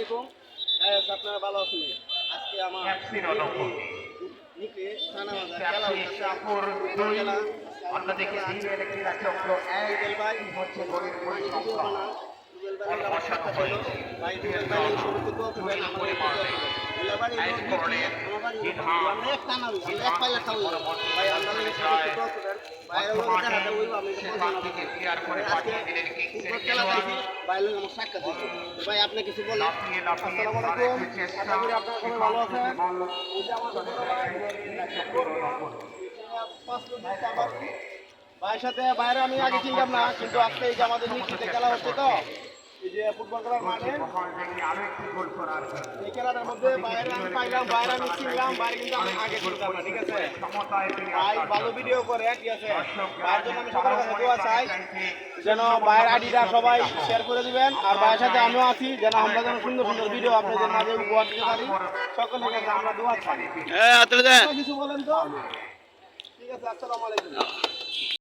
আপনারা ভালো আছেন? আজকে আমার অন্যদিকে দিনের ক্রীড়া চক্র হচ্ছে গরিব পরিসংখ্যান ভাই আপনি কিছু বলেন। আসসালামু আলাইকুম, আশা করি আপনারা সবাই ভালো আছেন। ভাইয়ের সাথে বাইরে আমি আগে চিনতাম না, কিন্তু আজকে এই যে আমাদের নিশ্চিতে খেলা হচ্ছে তো এই যে ফুটবল খেলার মাঠে এই খেলাটার মধ্যে বাইরে আমি পাইলাম, বাইরে আমি চিনলাম, বাইরে কিন্তু আমি আগে চিনতাম না। ঠিক আছে ভাই, ভালো ভিডিও করে, ঠিক আছে ভাইয়ের জন্য আমি সবার কাছে দোয়া চাই যেন ভাইয়ের আইডিটা সবাই শেয়ার করে দিবেন। আর ভাইয়ের সাথে আমিও আছি যেন আমরা যেন সুন্দর সুন্দর ভিডিও আপনাদের মাঝে উপহার দিতে পারি। সকলের কাছে আমরা দোয়া চাই। কিছু বলেন তো? ঠিক আছে, আসসালামু আলাইকুম।